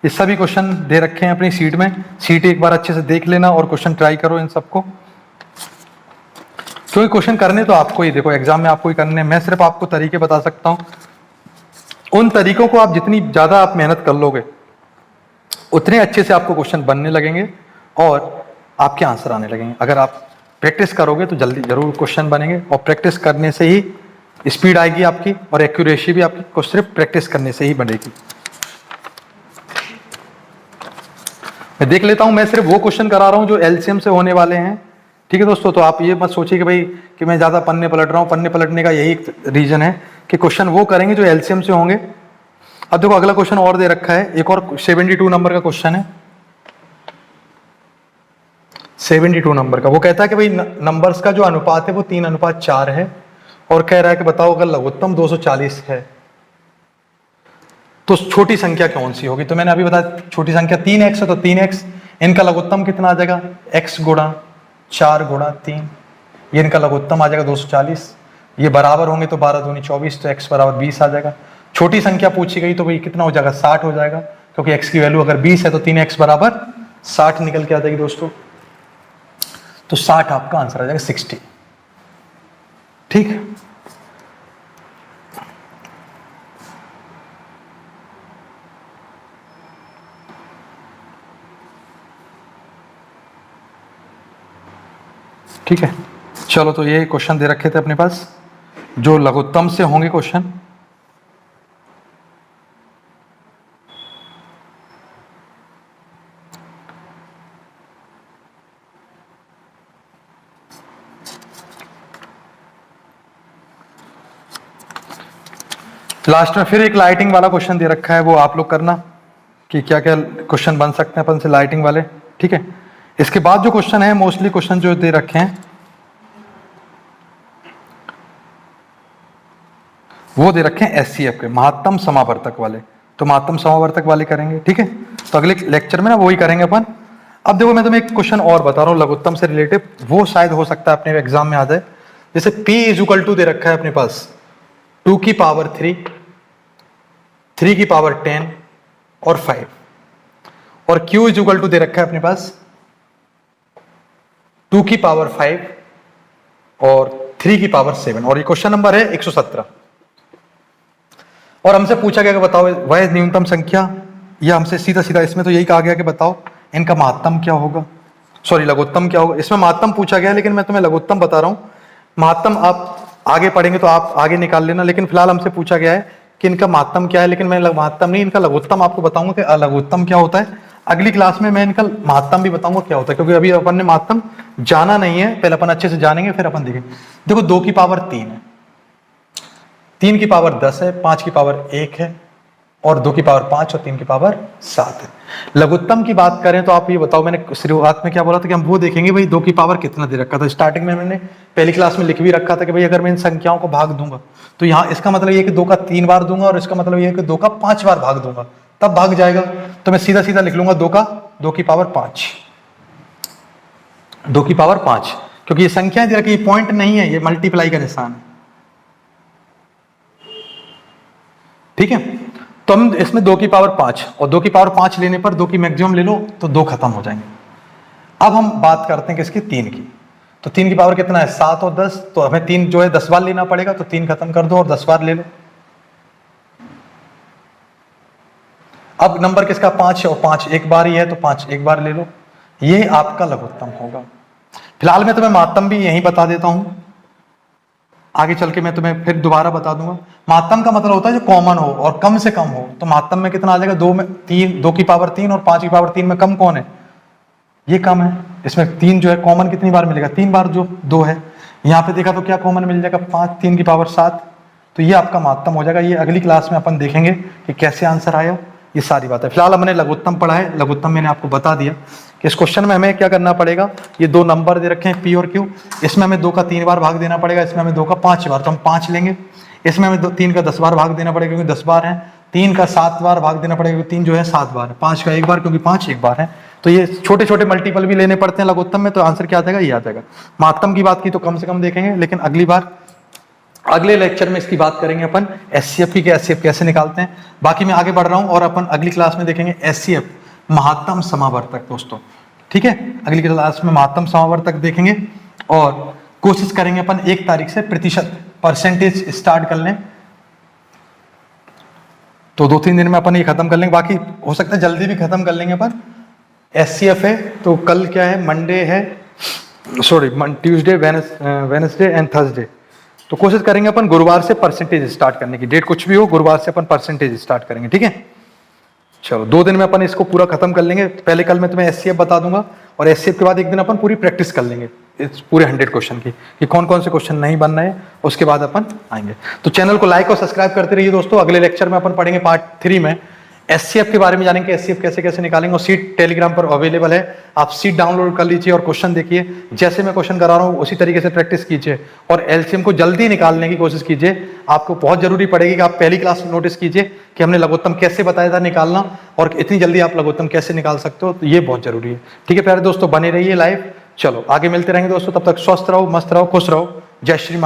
ये सभी क्वेश्चन दे रखे हैं अपनी सीट में, सीट एक बार अच्छे से देख लेना और क्वेश्चन ट्राई करो इन सबको, क्योंकि क्वेश्चन करने तो आपको ही, देखो एग्जाम में आपको ही करने, मैं सिर्फ आपको तरीके बता सकता हूं। उन तरीकों को आप जितनी ज्यादा आप मेहनत कर लोगे उतने अच्छे से आपको क्वेश्चन बनने लगेंगे और आपके आंसर आने लगेंगे। अगर आप प्रैक्टिस करोगे तो जल्दी जरूर क्वेश्चन बनेंगे, और प्रैक्टिस करने से ही स्पीड आएगी आपकी और एक्यूरेसी भी आपकी को सिर्फ प्रैक्टिस करने से ही बढ़ेगी। मैं देख लेता हूं, मैं सिर्फ वो क्वेश्चन करा रहा हूं जो एलसीएम से होने वाले हैं, ठीक है दोस्तों। तो आप ये मत सोचिए कि भाई कि मैं ज्यादा पन्ने पलट रहा हूं, पन्ने पलटने का यही रीजन है कि क्वेश्चन वो करेंगे जो एलसीएम से होंगे। अब देखो अगला क्वेश्चन और दे रखा है, एक और 72 नंबर का क्वेश्चन है, 72 नंबर का। वो कहता है कि भाई नंबर्स का जो अनुपात है वो 3:4 है, और कह रहा है कि बताओ अगर लघुत्तम 240 है तो छोटी संख्या कौन सी होगी। तो मैंने अभी बताया छोटी संख्या 3x है, तो 3x, इनका लघुत्तम कितना आ जाएगा x गुणा 4 गुणा 3, ये इनका लघुत्तम आ जाएगा 240। ये बराबर होंगे तो 12 दूनी 24, तो x बराबर 20 आ जाएगा। छोटी संख्या पूछी गई तो भाई कितना हो जाएगा 60 हो जाएगा, क्योंकि x की वैल्यू अगर 20 है तो 3x बराबर 60 निकल के आ जाएगी दोस्तों। तो 60 आपका आंसर आ जाएगा 60, ठीक। ठीक है, चलो तो ये क्वेश्चन दे रखे थे अपने पास जो लघुत्तम से होंगे क्वेश्चन। लास्ट में फिर एक लाइटिंग वाला क्वेश्चन दे रखा है, वो आप लोग करना कि क्या क्या क्वेश्चन बन सकते हैं अपन से लाइटिंग वाले, ठीक है। इसके बाद जो क्वेश्चन है मोस्टली क्वेश्चन जो दे रखे हैं वो दे रखे हैं एससीएफ के, महत्तम समावर्तक वाले। तो महत्तम समावर्तक वाले करेंगे, ठीक है। तो अगले लेक्चर में ना वही करेंगे अपन। अब देखो मैं तुम्हें एक क्वेश्चन और बता रहा हूँ लघुत्तम से रिलेटिव, वो शायद हो सकता है अपने एग्जाम में आ जाए। जैसे p = दे रखा है अपने पास 2 की पावर 3, 3 की पावर 10 और 5, और q = दे रखा है अपने पास 2 की पावर 5 और 3 की पावर 7, और ये क्वेश्चन नंबर है 117। और हमसे पूछा गया कि बताओ वह न्यूनतम संख्या, या हमसे सीधा सीधा इसमें तो यही कहा गया कि बताओ इनका महत्तम क्या होगा, सॉरी लघुत्तम क्या होगा। इसमें महत्तम पूछा गया, लेकिन मैं तुम्हें लघुत्तम बता रहा हूं। महत्तम आप आगे पढ़ेंगे तो आप आगे निकाल लेना, लेकिन फिलहाल हमसे पूछा गया है कि इनका महत्तम क्या है, लेकिन मैं महत्तम नहीं, इनका लघुत्तम आपको बताऊंगा कि अलघुत्तम क्या होता है। अगली क्लास में मैं इनका महत्तम भी बताऊंगा क्या होता है, क्योंकि अभी अपन ने महत्तम जाना नहीं है, पहले अपन अच्छे से जानेंगे फिर अपन देखेंगे। देखो 2 की पावर 3 है, 3 की पावर 10 है, 5 की पावर 1 है, और 2 की पावर 5 और 3 की पावर 7 है। लघुत्तम की बात करें तो आप ये बताओ, मैंने शुरुआत में क्या बोला था कि हम वो देखेंगे भाई 2 की पावर कितना दे रखा था। स्टार्टिंग में मैंने पहली क्लास में लिख भी रखा था कि भाई अगर मैं इन संख्याओं को भाग दूंगा तो यहाँ इसका मतलब ये कि 2 का 3 बार दूंगा और इसका मतलब ये कि 2 का 5 बार भाग दूंगा तब भाग जाएगा। तो मैं सीधा सीधा लिख लूंगा 2 की पावर 5, 2 की पावर 5, क्योंकि ये संख्याएं दे रखी, ये पॉइंट नहीं है, ये मल्टीप्लाई का निशान है। ठीक है, तो हम इसमें 2 की पावर 5 और 2 की पावर 5 लेने पर 2 की मैक्सिमम ले लो तो 2 खत्म हो जाएंगे। अब हम बात करते हैं किसकी, 3 की। तो 3 की पावर कितना है, 7 और 10, तो हमें 3 जो है 10 बार लेना पड़ेगा, तो 3 खत्म कर दो और 10 बार ले लो। अब नंबर किसका, 5 और 5 एक बार ही है तो 5 एक बार ले लो। ये आपका लघुत्तम होगा। फिलहाल मैं तुम्हें महत्तम भी यही बता देता हूं, आगे चल के मैं तुम्हें फिर दोबारा बता दूंगा। महत्तम का मतलब होता है जो कॉमन हो और कम से कम हो। तो महत्तम में कितना आ जाएगा, 2 की पावर 3 और 5 की पावर 3 में कम कौन है, ये कम है। इसमें 3 जो है कॉमन कितनी बार मिलेगा, 3 बार, जो 2 है। यहाँ पे देखा तो क्या कॉमन मिल जाएगा, 5, 3 की पावर 7। तो ये आपका महत्तम हो जाएगा। ये अगली क्लास में अपन देखेंगे कि कैसे आंसर आया, ये सारी बात है। फिलहाल हमने लघुत्तम पढ़ा है, लघुत्तम मैंने आपको बता दिया कि इस क्वेश्चन में हमें क्या करना पड़ेगा। ये 2 नंबर दे रखे हैं P और Q, इसमें हमें 2 का 3 बार भाग देना पड़ेगा, इसमें हमें 2 का 5 बार, तो हम 5 लेंगे। इसमें हमें 3 का 10 बार भाग देना पड़ेगा क्योंकि 10 बार है। 3 का 7 बार भाग देना पड़ेगा क्योंकि 3 जो है 7 बार है। 5 का 1 बार क्योंकि 5 एक बार है। तो ये छोटे छोटे मल्टीपल भी लेने पड़ते हैं लघुत्तम में, तो आंसर क्या आ जाएगा, ये आ जाएगा। महत्तम की बात की तो कम से कम देखेंगे, लेकिन अगली बार अगले लेक्चर में इसकी बात करेंगे अपन एचसीएफ की, एचसीएफ कैसे निकालते हैं। बाकी मैं आगे बढ़ रहा हूं और अपन अगली क्लास में देखेंगे एचसीएफ, महत्तम समावर्तक दोस्तों। ठीक है, अगली क्लास में महत्तम समावर्तक देखेंगे और कोशिश करेंगे अपन 1 तारीख से प्रतिशत, परसेंटेज स्टार्ट कर लें। तो 2-3 दिन में अपन ये खत्म कर लेंगे, बाकी हो सकता है जल्दी भी खत्म कर लेंगे अपन। एचसीएफ है तो कल क्या है, मंडे है, sorry Tuesday, Wednesday and Thursday. तो कोशिश करेंगे अपन गुरुवार से परसेंटेज स्टार्ट करने की, डेट कुछ भी हो, गुरुवार से अपन परसेंटेज स्टार्ट करेंगे। ठीक है, चलो 2 दिन में अपन इसको पूरा खत्म कर लेंगे। पहले कल मैं तुम्हें एचसीएफ बता दूंगा और एचसीएफ के बाद एक दिन अपन पूरी प्रैक्टिस कर लेंगे इस पूरे 100 क्वेश्चन की, कि कौन कौन से क्वेश्चन नहीं बन रहे हैं, उसके बाद अपन आएंगे। तो चैनल को लाइक और सब्सक्राइब करते रहिए दोस्तों। अगले लेक्चर में अपन पढ़ेंगे पार्ट 3 में एचसीएफ के बारे में, जानेंगे एचसीएफ कैसे कैसे निकालेंगे। और सीट टेलीग्राम पर अवेलेबल है, आप सीट डाउनलोड कर लीजिए और क्वेश्चन देखिए। जैसे मैं क्वेश्चन करा रहा हूँ उसी तरीके से प्रैक्टिस कीजिए और एलसीएम को जल्दी निकालने की कोशिश कीजिए। आपको बहुत जरूरी पड़ेगी कि आप पहली क्लास में नोटिस कीजिए कि हमने लघुत्तम कैसे बताया था निकालना, और इतनी जल्दी आप लघुत्तम कैसे निकाल सकते हो, तो ये बहुत जरूरी है। ठीक है प्यारे दोस्तों, बने रहिए लाइव। चलो आगे मिलते रहेंगे दोस्तों, तब तक स्वस्थ रहो, मस्त रहो, खुश रहो। जय श्री